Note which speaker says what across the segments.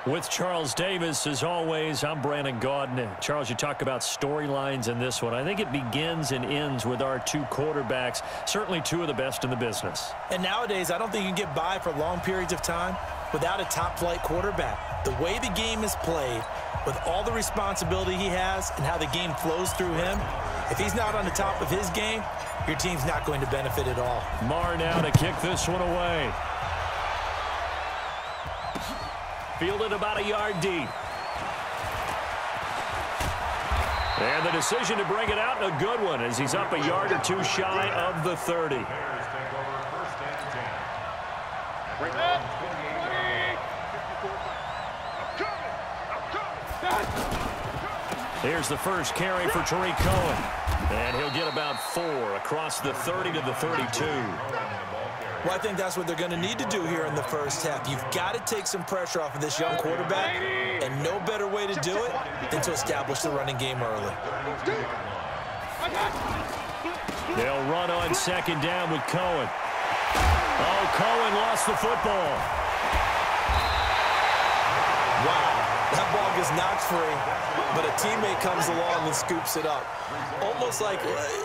Speaker 1: With Charles Davis, as always, I'm Brandon Gaudin. Charles, you talk about storylines in this one. I think it begins and ends with our two quarterbacks, certainly two of the best in the business.
Speaker 2: And nowadays, I don't think you can get by for long periods of time without a top-flight quarterback. The way the game is played, with all the responsibility he has and how the game flows through him, if he's not on the top of his game, your team's not going to benefit at all.
Speaker 1: Marr now to kick this one away. Fielded about a yard deep. And the decision to bring it out, a good one, as he's up a yard or two shy of the 30. Here's the first carry for Tariq Cohen. And he'll get about 4 across the 30 to the 32.
Speaker 2: Well, I think that's what they're going to need to do here in the first half. You've got to take some pressure off of this young quarterback, and no better way to do it than to establish the running game early.
Speaker 1: They'll run on second down with Cohen. Oh, Cohen lost the football.
Speaker 2: Wow, that ball gets knocked free, but a teammate comes along and scoops it up.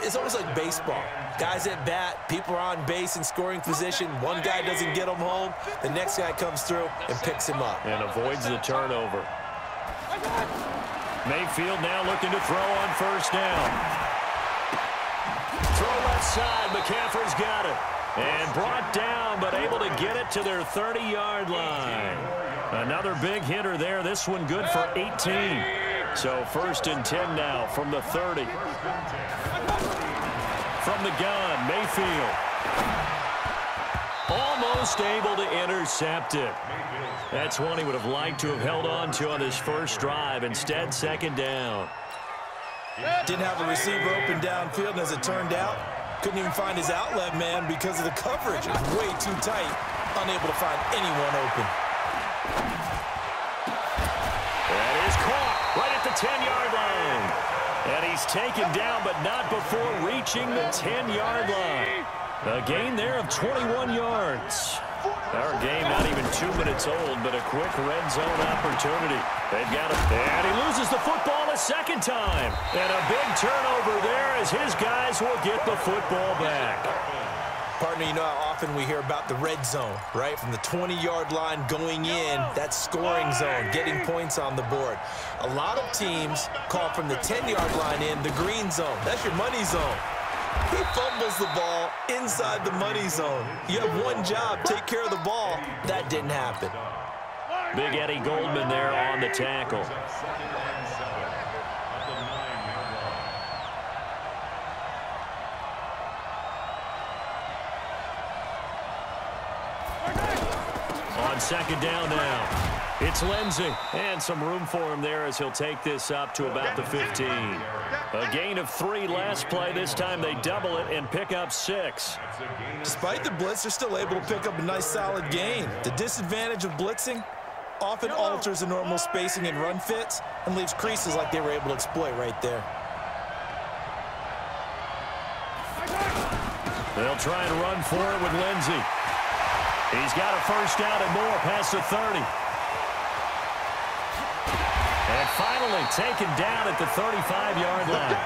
Speaker 2: It's almost like baseball. Guys at bat, people are on base in scoring position. One guy doesn't get him home. The next guy comes through and picks him up.
Speaker 1: And avoids the turnover. Mayfield now looking to throw on first down. Throw left side. McCaffrey's got it. And brought down, but able to get it to their 30-yard line. Another big hitter there. This one good for 18. So first and 10 now from the 30. From the gun, Mayfield. Almost able to intercept it. That's one he would have liked to have held on to on his first drive. Instead, second down.
Speaker 2: Didn't have a receiver open downfield, and as it turned out, couldn't even find his outlet man because of the coverage. It was way too tight, unable to find anyone open.
Speaker 1: That is caught right at the 10-yard line. And he's taken down, but not before reaching the 10-yard line. A gain there of 21 yards. Our game not even 2 minutes old, but a quick red zone opportunity. They've got it. And he loses the football a second time. And a big turnover there as his guys will get the football back.
Speaker 2: Partner, you know how often we hear about the red zone, right? From the 20-yard line going in, that scoring zone, getting points on the board. A lot of teams call from the 10-yard line in the green zone. That's your money zone. He fumbles the ball inside the money zone. You have one job, take care of the ball. That didn't happen.
Speaker 1: Big Eddie Goldman there on the tackle. On second down now. It's Lindsey, and some room for him there as he'll take this up to about the 15. A gain of 3 last play. This time they double it and pick up 6.
Speaker 2: Despite the blitz, they're still able to pick up a nice solid gain. The disadvantage of blitzing often alters the normal spacing and run fits and leaves creases like they were able to exploit right there.
Speaker 1: They'll try and run for it with Lindsey. He's got a first down and more past the 30. And finally taken down at the 35-yard line.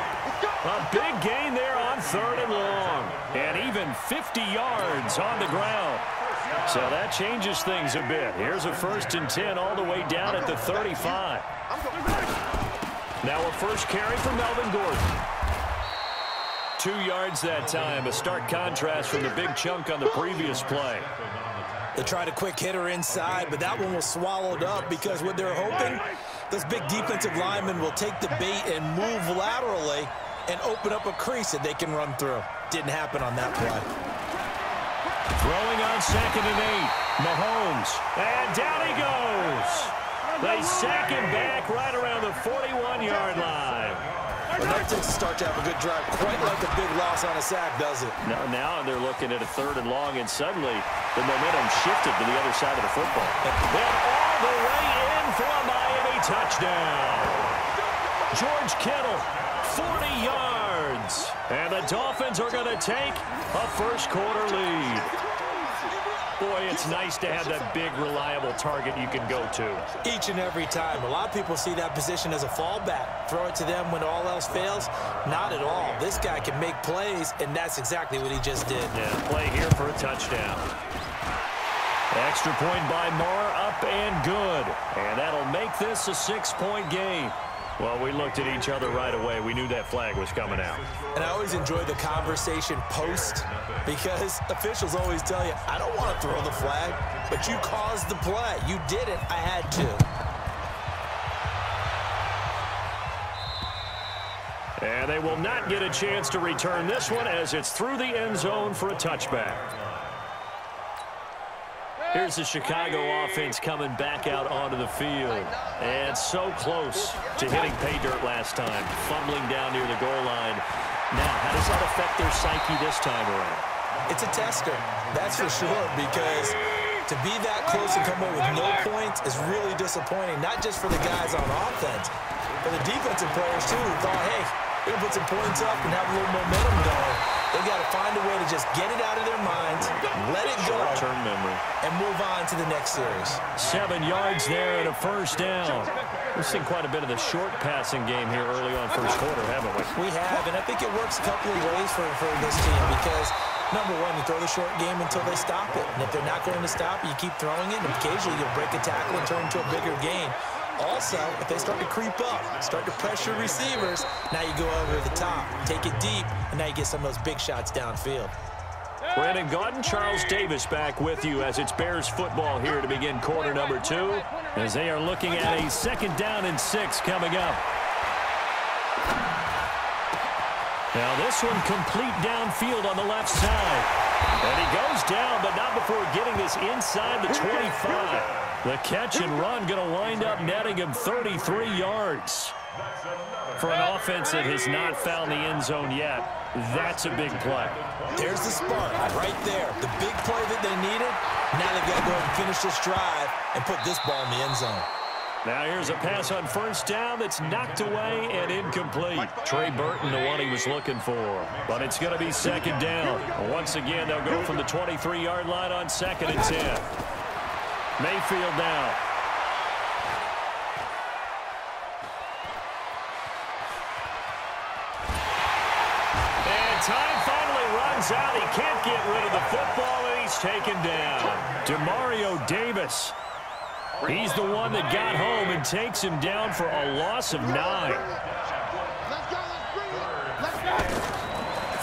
Speaker 1: A big gain there on 3rd and long. And even 50 yards on the ground. So that changes things a bit. Here's a first and 10 all the way down at the 35. Now a first carry for Melvin Gordon. 2 yards that time. A stark contrast from the big chunk on the previous play.
Speaker 2: They tried a quick hitter inside, but that one was swallowed up because what they're hoping, those big defensive linemen will take the bait and move laterally and open up a crease that they can run through. Didn't happen on that play.
Speaker 1: Throwing on second and 8. Mahomes. And down he goes. They sack him back right around the 41-yard line.
Speaker 2: Well, that takes a start to have a good drive. Quite like a big loss on a sack, does it?
Speaker 1: Now they're looking at a 3rd and long, and suddenly the momentum shifted to the other side of the football. And all the way in for a Miami touchdown. George Kittle, 40 yards. And the Dolphins are going to take a first quarter lead. Boy, it's nice to have that big, reliable target you can go to.
Speaker 2: Each and every time. A lot of people see that position as a fallback. Throw it to them when all else fails. Not at all. This guy can make plays, and that's exactly what he just did.
Speaker 1: Yeah, play here for a touchdown. Extra point by Marr, up and good. And that'll make this a 6-point game. Well, we looked at each other right away. We knew that flag was coming out.
Speaker 2: And I always enjoy the conversation post because officials always tell you, I don't want to throw the flag, but you caused the play. You did it. I had to.
Speaker 1: And they will not get a chance to return this one as it's through the end zone for a touchback. Here's the Chicago offense coming back out onto the field. And so close to hitting pay dirt last time, fumbling down near the goal line. Now, how does that affect their psyche this time around?
Speaker 2: It's a tester, that's for sure, because to be that close and come away with no points is really disappointing, not just for the guys on offense, but the defensive players, too, who thought, hey, we're going to put some points up and have a little momentum going. They've got to find a way to just get it out of their minds, let it go,
Speaker 1: short-term memory,
Speaker 2: and move on to the next series.
Speaker 1: 7 yards there and a first down. We've seen quite a bit of the short passing game here early on first quarter, haven't we?
Speaker 2: We have, and I think it works a couple of ways for this team because, number one, you throw the short game until they stop it. And if they're not going to stop it, you keep throwing it, and occasionally you'll break a tackle and turn into a bigger gain. Also, if they start to creep up, start to pressure receivers, now you go over the top, take it deep, and now you get some of those big shots downfield.
Speaker 1: Brandon Gaudin, Charles Davis back with you as it's Bears football here to begin quarter number 2, as they are looking at a 2nd down and 6 coming up. Now this one complete downfield on the left side. And he goes down, but not before getting this inside the 25. The catch and run going to wind up netting him 33 yards. For an offense that has not found the end zone yet, that's a big play.
Speaker 2: There's the spark right there. The big play that they needed. Now they've got to go ahead and finish this drive and put this ball in the end zone.
Speaker 1: Now here's a pass on first down that's knocked away and incomplete. Trey Burton, the one he was looking for. But it's going to be 2nd down. Once again, they'll go from the 23-yard line on 2nd and 10. Mayfield now. And time finally runs out. He can't get rid of the football, and he's taken down. Demario Davis. He's the one that got home and takes him down for a loss of 9.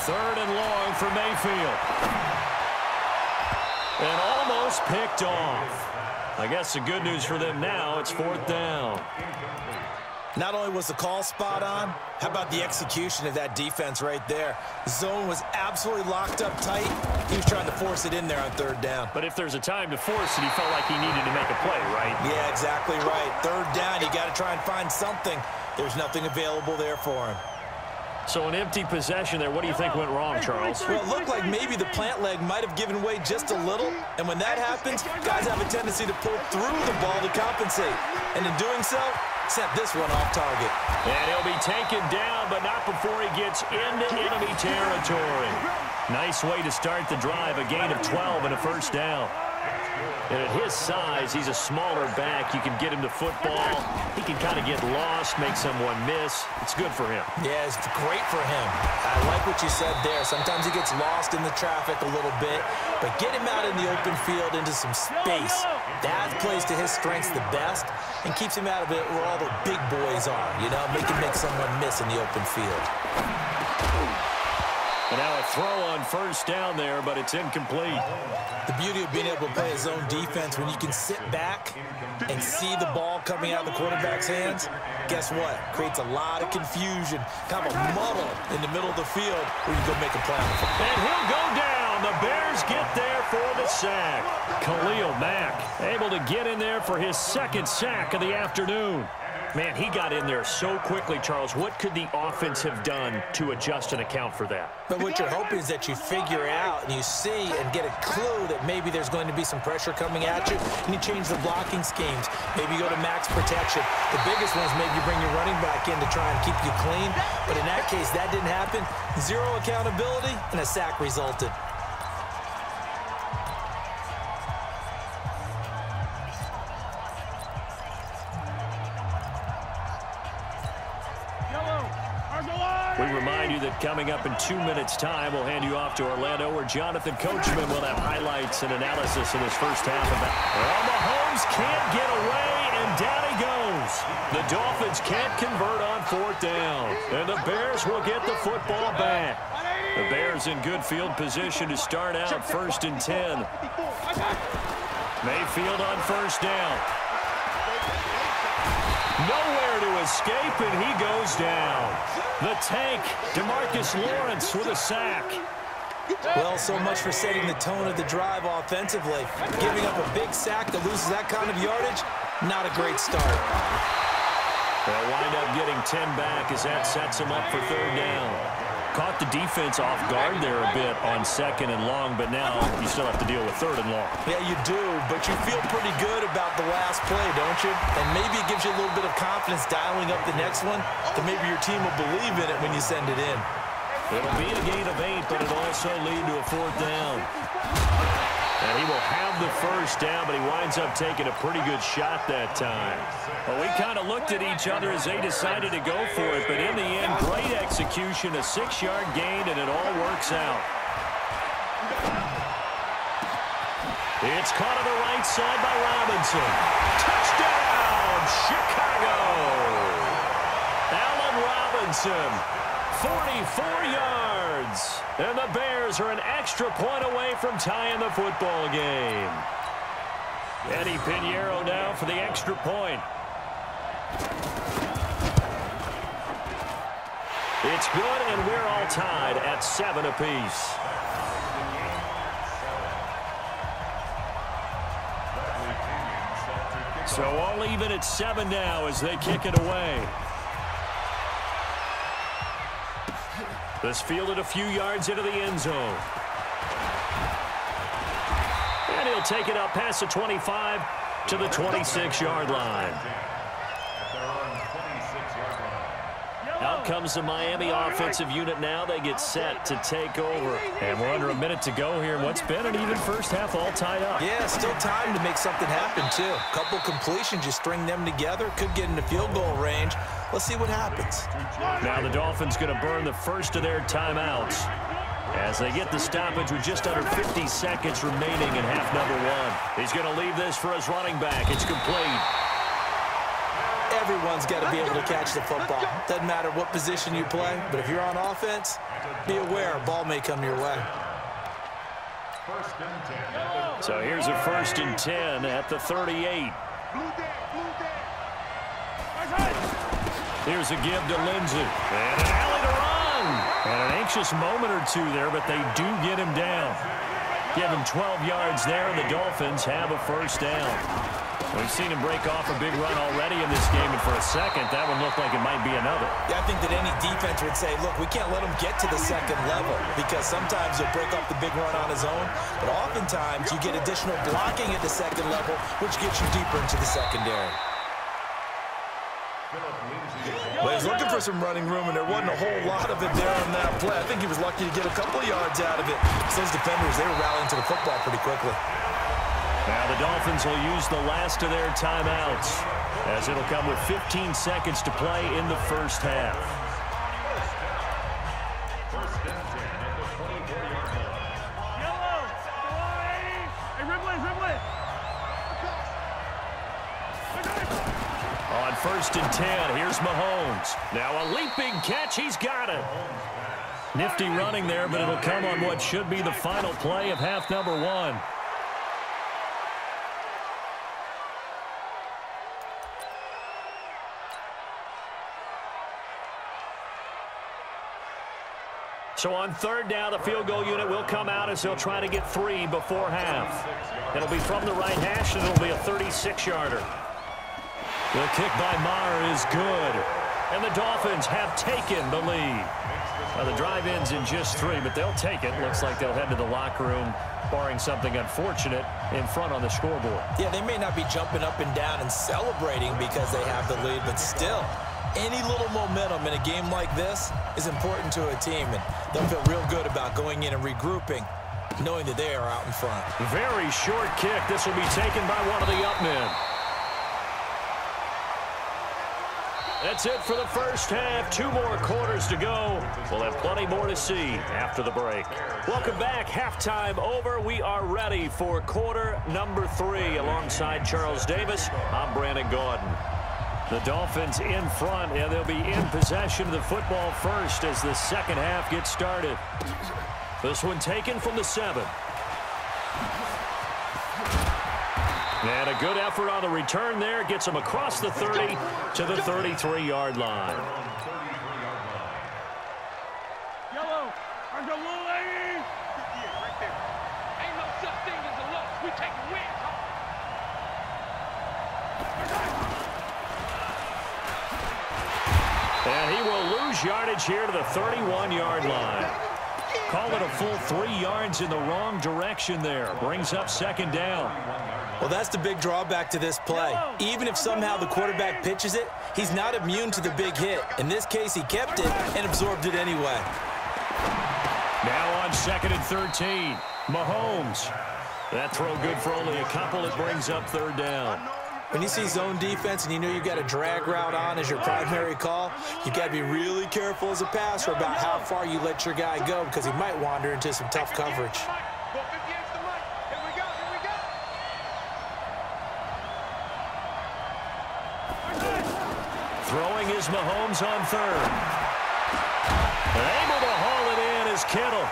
Speaker 1: 3rd and long for Mayfield. And almost picked off. I guess the good news for them now, it's 4th down.
Speaker 2: Not only was the call spot on, how about the execution of that defense right there? The zone was absolutely locked up tight. He was trying to force it in there on 3rd down.
Speaker 1: But if there's a time to force it, he felt like he needed to make a play, right?
Speaker 2: Yeah, exactly right. 3rd down, you got to try and find something. There's nothing available there for him.
Speaker 1: So an empty possession there. What do you think went wrong, Charles?
Speaker 2: Well, it looked like maybe the plant leg might have given way just a little. And when that happens, guys have a tendency to pull through the ball to compensate. And in doing so, sent this one off target.
Speaker 1: And he'll be taken down, but not before he gets into enemy territory. Nice way to start the drive. A gain of 12 and a first down. And at his size, he's a smaller back. You can get him to football. He can kind of get lost, make someone miss. It's good for him.
Speaker 2: Yeah, it's great for him. I like what you said there. Sometimes he gets lost in the traffic a little bit, but get him out in the open field into some space. That plays to his strengths the best and keeps him out of it where all the big boys are, you know, make someone miss in the open field.
Speaker 1: And now a throw on first down there, but it's incomplete.
Speaker 2: The beauty of being able to play a zone defense when you can sit back and see the ball coming out of the quarterback's hands, guess what? Creates a lot of confusion, kind of a muddle in the middle of the field where you go make a play on the football.
Speaker 1: And he'll go down. The Bears get there for the sack. Khalil Mack able to get in there for his 2nd sack of the afternoon. Man, he got in there so quickly, Charles. What could the offense have done to adjust and account for that?
Speaker 2: But what you're hoping is that you figure out and you see and get a clue that maybe there's going to be some pressure coming at you, and you change the blocking schemes. Maybe you go to max protection. The biggest one is maybe you bring your running back in to try and keep you clean. But in that case, that didn't happen. 0 accountability, and a sack resulted.
Speaker 1: it coming up in 2 minutes' time. We'll hand you off to Orlando, where Jonathan Coachman will have highlights and analysis in this first half of that. Well, Mahomes can't get away, and down he goes. The Dolphins can't convert on 4th down, and the Bears will get the football back. The Bears in good field position to start out 1st and 10. Mayfield on 1st down. Nowhere to escape, and he goes down. The tank, DeMarcus Lawrence with a sack.
Speaker 2: Well, so much for setting the tone of the drive offensively. Giving up a big sack that loses that kind of yardage, not a great start.
Speaker 1: They'll wind up getting 10 back as that sets him up for 3rd down. Caught the defense off guard there a bit on 2nd and long, but now you still have to deal with 3rd and long.
Speaker 2: Yeah, you do, but you feel pretty good about the last play, don't you? And maybe it gives you a little bit of confidence dialing up the next one, that maybe your team will believe in it when you send it in.
Speaker 1: It'll be a gain of 8, but it'll also lead to a 4th down. And he will have the 1st down, but he winds up taking a pretty good shot that time. Well, we kind of looked at each other as they decided to go for it, but in the end, great execution, a 6-yard gain, and it all works out. It's caught on the right side by Robinson. Touchdown, Chicago! Allen Robinson, 44 yards. And the Bears are an extra point away from tying the football game. Eddie Pinheiro now for the extra point. It's good, and we're all tied at 7 apiece. So all even at 7 now as they kick it away. This fielded a few yards into the end zone. And he'll take it up past the 25 to the 26-yard line. Out comes the Miami offensive unit now. They get set to take over. And we're under a minute to go here in what's been an even first half, all tied up.
Speaker 2: Yeah, still time to make something happen, too. Couple completions, you string them together, could get into field goal range. Let's see what happens.
Speaker 1: Now the Dolphins going to burn the first of their timeouts as they get the stoppage with just under 50 seconds remaining in half number 1. He's going to leave this for his running back. It's complete.
Speaker 2: Everyone's got to be able to catch the football. Doesn't matter what position you play, but if you're on offense, be aware a ball may come your way.
Speaker 1: So here's a 1st and 10 at the 38. Here's a give to Lindsey. And an alley to run. And an anxious moment or two there, but they do get him down. Give him 12 yards there, and the Dolphins have a 1st down. We've seen him break off a big run already in this game, and for a second, that one looked like it might be another.
Speaker 2: Yeah, I think that any defense would say, look, we can't let him get to the 2nd level, because sometimes he'll break off the big run on his own, but oftentimes you get additional blocking at the 2nd level, which gets you deeper into the secondary. Well, he's looking for some running room, and there wasn't a whole lot of it there on that play. I think he was lucky to get a couple yards out of it. Those defenders, they were rallying to the football pretty quickly.
Speaker 1: Now the Dolphins will use the last of their timeouts as it'll come with 15 seconds to play in the first half. On 1st and 10, here's Mahomes. Now a leaping catch, he's got it. Nifty running there, but it'll come on what should be the final play of half number 1. So on 3rd down, the field goal unit will come out as they'll try to get 3 before half. It'll be from the right hash, and it'll be a 36-yarder. The kick by Maher is good, and the Dolphins have taken the lead. Now the drive ends in just 3, but they'll take it. Looks like they'll head to the locker room, barring something unfortunate, in front on the scoreboard.
Speaker 2: Yeah, they may not be jumping up and down and celebrating because they have the lead, but still, any little momentum in a game like this is important to a team, and they'll feel real good about going in and regrouping, knowing that they are out in front.
Speaker 1: Very short kick. This will be taken by one of the up men. That's it for the first half. 2 more quarters to go. We'll have plenty more to see after the break. Welcome back. Halftime over. We are ready for quarter number 3. Alongside Charles Davis, I'm Brandon Gaudin. The Dolphins in front, and they'll be in possession of the football first as the second half gets started. This one taken from the 7. And a good effort on the return there. Gets him across the 30 to the 33-yard line.
Speaker 3: Yellow, under little lady. Right there. Ain't no such thing as a loss. We take a win.
Speaker 1: And he will lose yardage here to the 31-yard line. Call it a full 3 yards in the wrong direction there. Brings up second down.
Speaker 2: Well, that's the big drawback to this play. Even if somehow the quarterback pitches it, he's not immune to the big hit. In this case, he kept it and absorbed it anyway.
Speaker 1: Now on 2nd and 13. Mahomes. That throw good for only a couple. It brings up 3rd down.
Speaker 2: When you see zone defense and you know you've got a drag route on as your primary call, you've got to be really careful as a passer about how far you let your guy go because he might wander into some tough coverage.
Speaker 1: Throwing is Mahomes on 3rd. Able to haul it in is Kittle.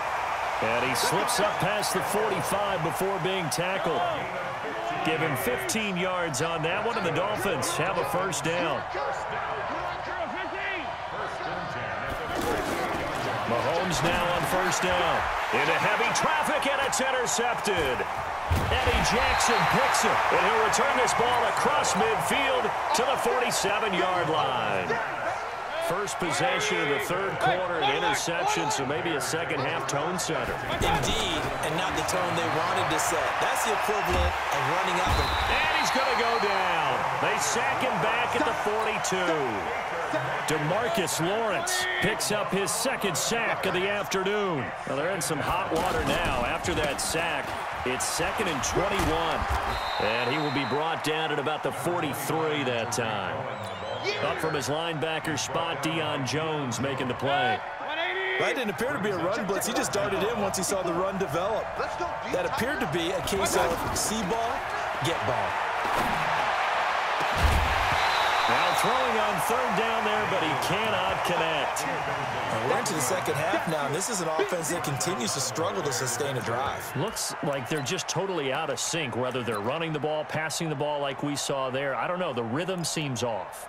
Speaker 1: And he slips up past the 45 before being tackled. Give him 15 yards on that one, and the Dolphins have a first down. Mahomes now on first down. Into heavy traffic, and it's intercepted. Eddie Jackson picks it, and he'll return this ball across midfield to the 47-yard line. First possession of the 3rd quarter, an interception, so maybe a second-half tone setter.
Speaker 2: Indeed, and not the tone they wanted to set. That's the equivalent of running out the...
Speaker 1: And he's going to go down. They sack him back at the 42. DeMarcus Lawrence picks up his 2nd sack of the afternoon. Well, they're in some hot water now. After that sack, it's 2nd and 21. And he will be brought down at about the 43 that time. Up from his linebacker spot, Deion Jones making the play.
Speaker 2: That didn't appear to be a run blitz. He just darted in once he saw the run develop. That appeared to be a case of see ball, get ball.
Speaker 1: Now throwing on 3rd down there, but he cannot connect.
Speaker 2: And we're into the second half now, and this is an offense that continues to struggle to sustain a drive.
Speaker 1: Looks like they're just totally out of sync, whether they're running the ball, passing the ball like we saw there. I don't know. The rhythm seems off.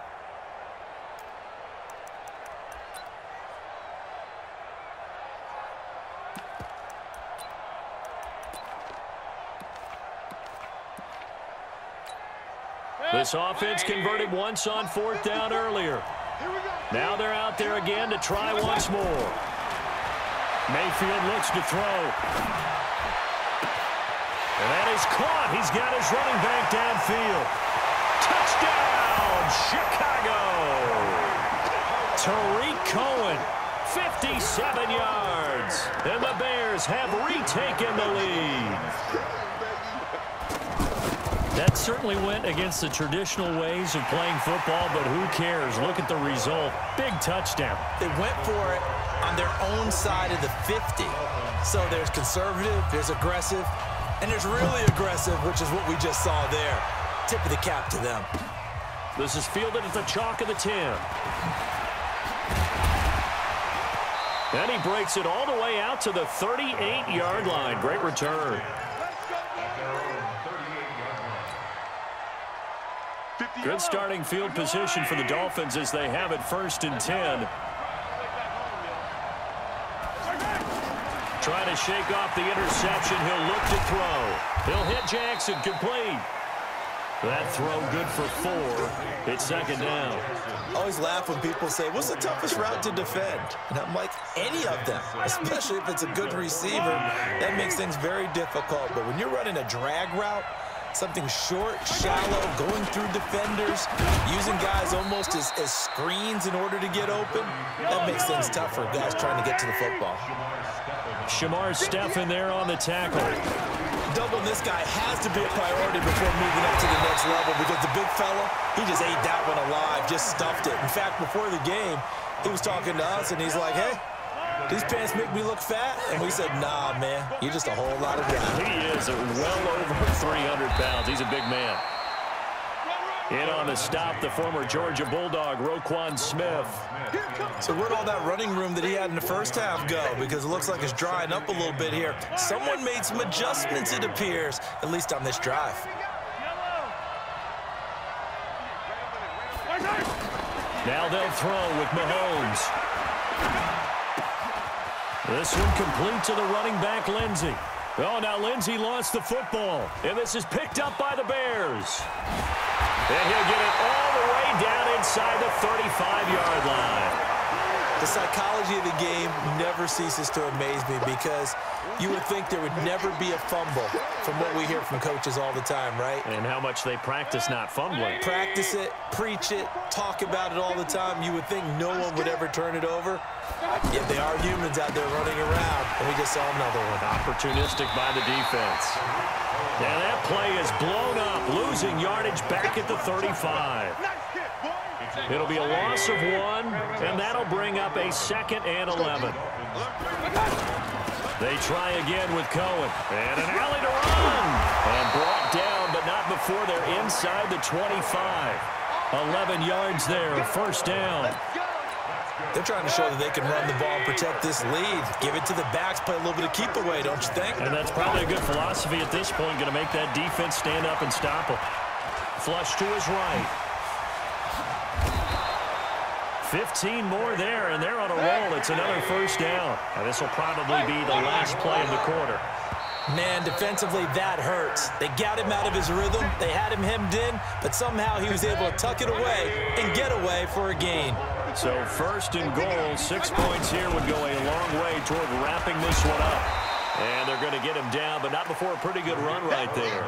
Speaker 1: This offense converted once on 4th down earlier. Now they're out there again to try once more. Mayfield looks to throw. And that is caught. He's got his running back downfield. Touchdown, Chicago. Tariq Cohen, 57 yards. And the Bears have retaken the lead. That certainly went against the traditional ways of playing football, but who cares? Look at the result. Big touchdown.
Speaker 2: They went for it on their own side of the 50. So there's conservative, there's aggressive, and there's really aggressive, which is what we just saw there. Tip of the cap to them.
Speaker 1: This is fielded at the chalk of the 10. And he breaks it all the way out to the 38-yard line. Great return. Good starting field position for the Dolphins as they have it 1st and 10. Trying to shake off the interception. He'll look to throw. He'll hit Jackson. Complete. That throw good for 4. It's 2nd down.
Speaker 2: I always laugh when people say, what's the toughest route to defend? And I'm like, any of them, especially if it's a good receiver. That makes things very difficult. But when you're running a drag route, something short, shallow, going through defenders, using guys almost as screens in order to get open, that makes things tough for guys trying to get to the football.
Speaker 1: Shamar Stephen there on the tackle.
Speaker 2: doubling this guy has to be a priority before moving up to the next level, because the big fella, he just ate that one alive, just stuffed it. In fact, before the game, he was talking to us, and he's like, hey, these pants make me look fat? And we said, nah, man, you're just a whole lot of guy.
Speaker 1: He is well over 300 pounds. He's a big man. In on the stop, the former Georgia Bulldog, Roquan Smith.
Speaker 2: So where'd all that running room that he had in the first half go? Because it looks like it's drying up a little bit here. Someone made some adjustments, it appears, at least on this drive.
Speaker 1: Now they'll throw with Mahomes. This one complete to the running back, Lindsey. Oh, now Lindsey lost the football, and this is picked up by the Bears. And he'll get it all the way down inside the 35-yard line.
Speaker 2: The psychology of the game never ceases to amaze me, because you would think there would never be a fumble from what we hear from coaches all the time, right?
Speaker 1: And how much they practice not fumbling.
Speaker 2: Practice it, preach it, talk about it all the time. You would think no one would ever turn it over. Yet they are humans out there running around, and we just saw another one.
Speaker 1: Opportunistic by the defense. And that play is blown up, losing yardage back at the 35. It'll be a loss of 1, and that'll bring up a 2nd and 11. They try again with Cohen. And an alley to run. And brought down, but not before they're inside the 25. 11 yards there, first down.
Speaker 2: They're trying to show that they can run the ball and protect this lead. Give it to the backs, play a little bit of keep away, don't you think?
Speaker 1: And that's probably a good philosophy at this point, going to make that defense stand up and stop him. Flush to his right. 15 more there, and they're on a roll. It's another first down. And this will probably be the last play of the quarter.
Speaker 2: Man, defensively, that hurts. They got him out of his rhythm. They had him hemmed in, but somehow he was able to tuck it away and get away for a gain.
Speaker 1: So first and goal, 6 points here would go a long way toward wrapping this one up. And they're going to get him down, but not before a pretty good run right there.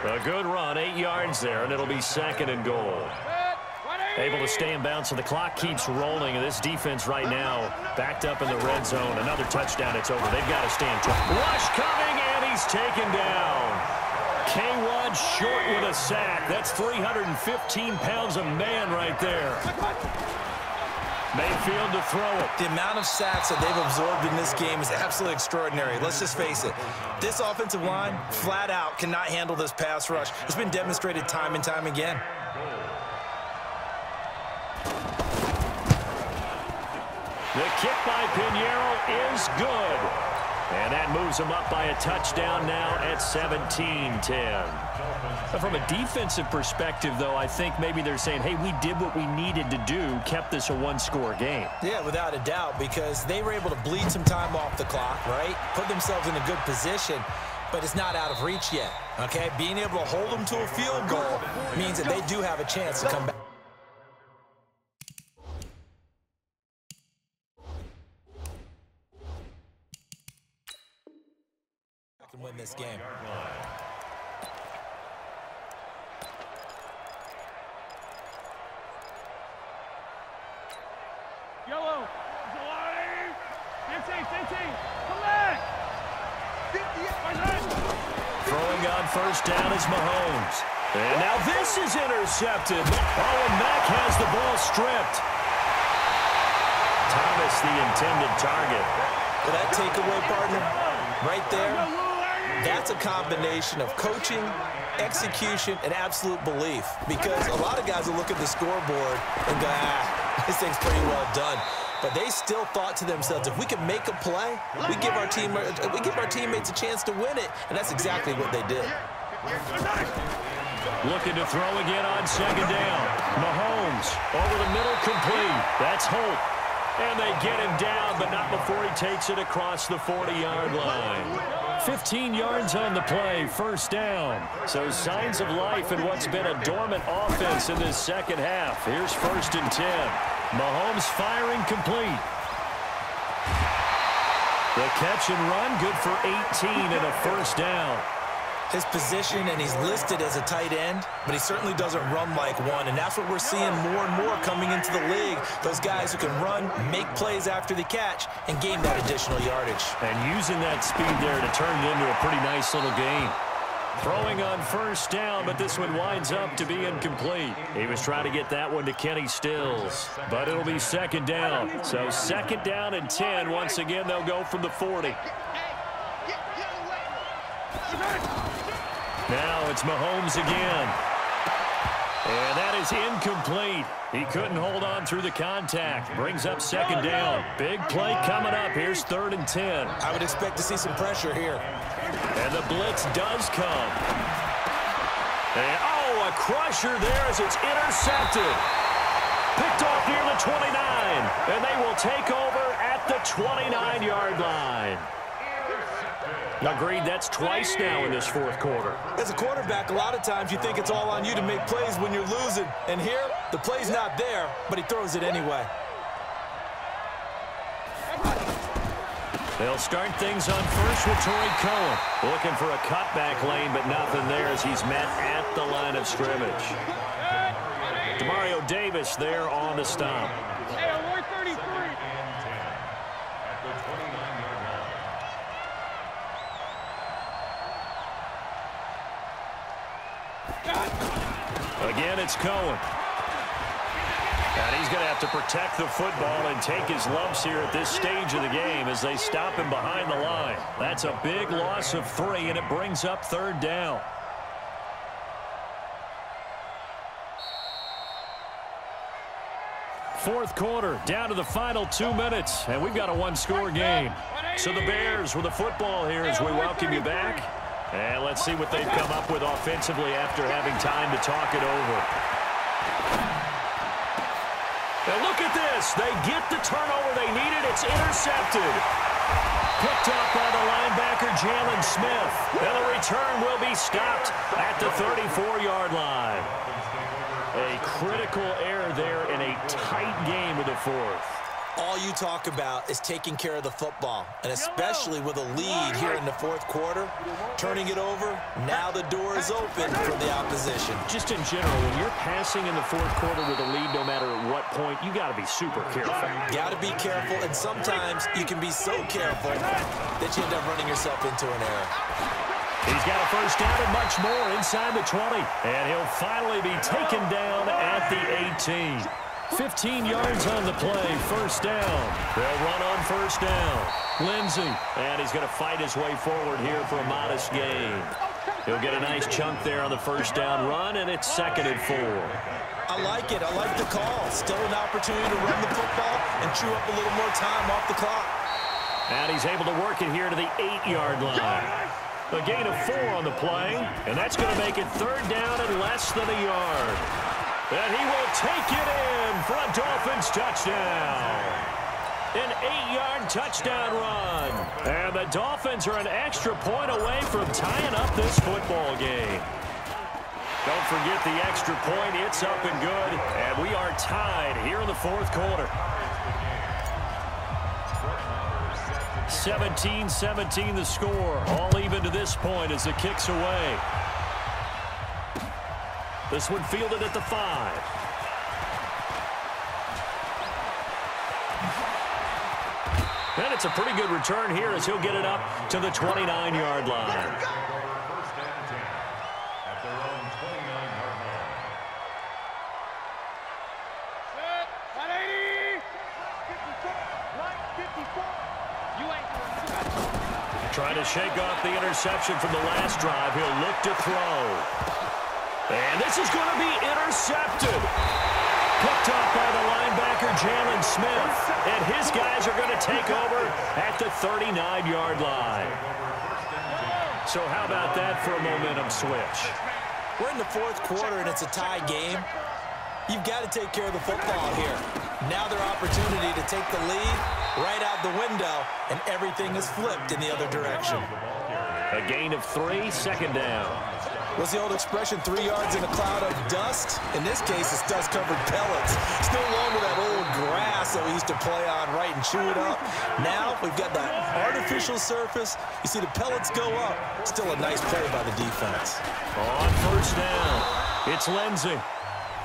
Speaker 1: A good run, 8 yards there, and it'll be 2nd and goal. Able to stay in bounds, so the clock keeps rolling, and this defense right now backed up in the red zone. Another touchdown, it's over. They've got to stand tall. Rush coming, and he's taken down. K1 short with a sack. That's 315 pounds of man right there. Mayfield to throw it.
Speaker 2: The amount of sacks that they've absorbed in this game is absolutely extraordinary. Let's just face it. This offensive line, flat out, cannot handle this pass rush. It's been demonstrated time and time again.
Speaker 1: The kick by Pinheiro is good. And that moves them up by a touchdown now at 17-10. From a defensive perspective, though, I think maybe they're saying, hey, we did what we needed to do, kept this a one-score game.
Speaker 2: Yeah, without a doubt, because they were able to bleed some time off the clock, right? Put themselves in a good position, but it's not out of reach yet, okay? Being able to hold them to a field goal means that they do have a chance to come back. And win this game.
Speaker 3: Yellow. Come back.
Speaker 1: Throwing on first down is Mahomes. And now this is intercepted. Oh, and Mack has the ball stripped. Thomas, the intended target.
Speaker 2: For that takeaway, partner, right there, that's a combination of coaching, execution, and absolute belief. Because a lot of guys will look at the scoreboard and go, this thing's pretty well done. But they still thought to themselves, if we can make a play, we give our teammates a chance to win it. And that's exactly what they did.
Speaker 1: Looking to throw again on second down. Mahomes over the middle, complete. That's Holt. And they get him down, but not before he takes it across the 40-yard line. 15 yards on the play, first down. So signs of life in what's been a dormant offense in this second half. Here's 1st and 10. Mahomes firing complete. The catch and run, good for 18 and a first down.
Speaker 2: His position, and he's listed as a tight end, but he certainly doesn't run like one, and that's what we're seeing more and more coming into the league. Those guys who can run, make plays after the catch, and gain that additional yardage.
Speaker 1: And using that speed there to turn it into a pretty nice little gain. Throwing on first down, but this one winds up to be incomplete. He was trying to get that one to Kenny Stills, but it'll be second down. So second down and 10. Once again, they'll go from the 40. Now it's Mahomes again. And that is incomplete. He couldn't hold on through the contact. Brings up second down. Big play coming up. Here's 3rd and 10.
Speaker 2: I would expect to see some pressure here.
Speaker 1: And the blitz does come. And, oh, a crusher there as it's intercepted. Picked off near the 29. And they will take over at the 29-yard line. Agreed, that's twice now in this 4th quarter.
Speaker 2: As a quarterback, a lot of times you think it's all on you to make plays when you're losing. And here, the play's not there, but he throws it anyway.
Speaker 1: They'll start things on first with Torrey Cohen. Looking for a cutback lane, but nothing there as he's met at the line of scrimmage. Demario Davis there on the stop. Again, it's Cohen. And he's going to have to protect the football and take his lumps here at this stage of the game as they stop him behind the line. That's a big loss of 3, and it brings up 3rd down. Fourth quarter, down to the final 2 minutes, and we've got a one-score game. So the Bears with the football here as we welcome you back. And let's see what they've come up with offensively after having time to talk it over. Now look at this. They get the turnover they needed. It's intercepted. Picked up by the linebacker, Jalen Smith. And the return will be stopped at the 34-yard line. A critical error there in a tight game of the 4th.
Speaker 2: All you talk about is taking care of the football, and especially with a lead here in the 4th quarter, turning it over, now the door is open for the opposition.
Speaker 1: Just in general, when you're passing in the 4th quarter with a lead, no matter at what point, you got to be super careful.
Speaker 2: Got to be careful, and sometimes you can be so careful that you end up running yourself into an error.
Speaker 1: He's got a first down and much more inside the 20, and he'll finally be taken down at the 18. 15 yards on the play, first down. They'll run on first down. Lindsey, and he's going to fight his way forward here for a modest gain. He'll get a nice chunk there on the first down run, and it's 2nd and 4.
Speaker 2: I like it. I like the call. Still an opportunity to run the football and chew up a little more time off the clock.
Speaker 1: And he's able to work it here to the 8-yard line. A gain of 4 on the play, and that's going to make it 3rd down and less than a yard. And he will take it in for a Dolphins touchdown. An 8-yard touchdown run. And the Dolphins are an extra point away from tying up this football game. Don't forget the extra point. It's up and good. And we are tied here in the 4th quarter. 17-17 the score. All even to this point as the kick's away. This one fielded at the 5. And it's a pretty good return here as he'll get it up to the 29-yard line. Trying to shake off the interception from the last drive. He'll look to throw. And this is going to be intercepted. Picked up by the linebacker, Jalen Smith. And his guys are going to take over at the 39-yard line. So how about that for a momentum switch?
Speaker 2: We're in the 4th quarter, and it's a tie game. You've got to take care of the football here. Now their opportunity to take the lead right out the window, and everything is flipped in the other direction.
Speaker 1: A gain of 3, second down.
Speaker 2: What's the old expression, 3 yards in a cloud of dust? In this case, it's dust-covered pellets. Still along with that old grass grass that we used to play on, right, and chew it up. Now we've got that artificial surface. You see the pellets go up. Still a nice play by the defense.
Speaker 1: On first down, it's Lindsey.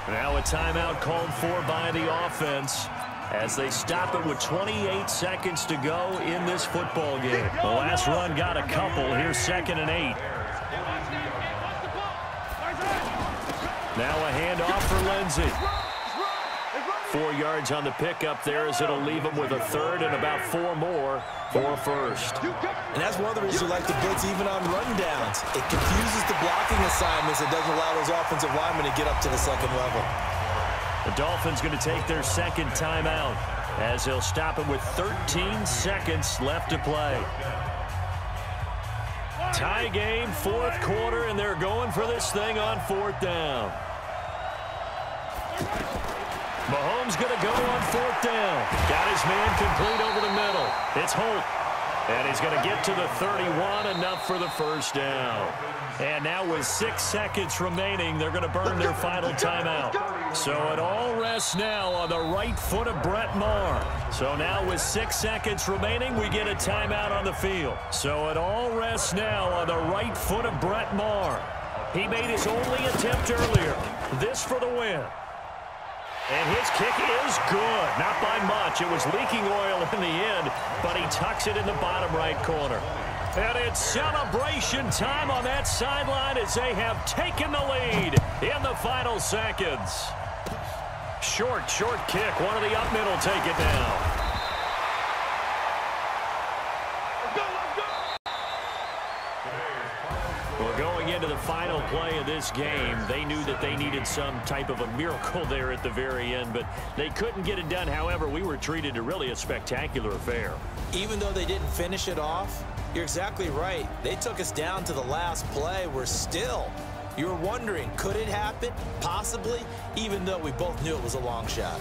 Speaker 1: Now a timeout called for by the offense as they stop it with 28 seconds to go in this football game. The last run got a couple. Here's 2nd and 8. Now a handoff for Lindsey. 4 yards on the pickup there as it'll leave him with a third and about 4 more for first.
Speaker 2: And that's one of the reasons we like to blitz even on rundowns. It confuses the blocking assignments. It doesn't allow those offensive linemen to get up to the second level.
Speaker 1: The Dolphins going to take their second timeout as they'll stop it with 13 seconds left to play. Tie game, 4th quarter, and they're going for this thing on 4th down. Mahomes going to go on 4th down. Got his man complete over the middle. It's Holt. And he's going to get to the 31, enough for the first down. And now with 6 seconds remaining, they're going to burn their final timeout. So it all rests now on the right foot of Brett Maher. So now with 6 seconds remaining, we get a timeout on the field. So it all rests now on the right foot of Brett Maher. He made his only attempt earlier. This for the win. And his kick is good. Not by much. It was leaking oil in the end, but he tucks it in the bottom right corner. And it's celebration time on that sideline as they have taken the lead in the final seconds. Short kick. One of the up middle take it down. Well, going into the final play of this game, they knew that they needed some type of a miracle there at the very end, but they couldn't get it done. However, we were treated to really a spectacular affair.
Speaker 2: Even though they didn't finish it off, you're exactly right. They took us down to the last play. We're still, you're wondering, could it happen? Possibly, even though we both knew it was a long shot.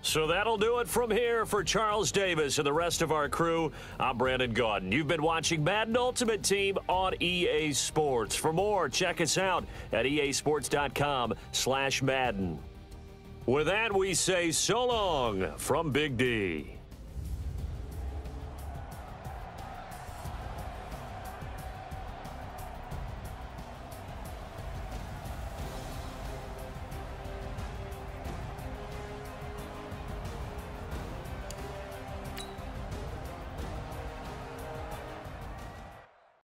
Speaker 1: So that'll do it from here for Charles Davis and the rest of our crew. I'm Brandon Gaudin. You've been watching Madden Ultimate Team on EA Sports. For more, check us out at easports.com/Madden. With that, we say so long from Big D.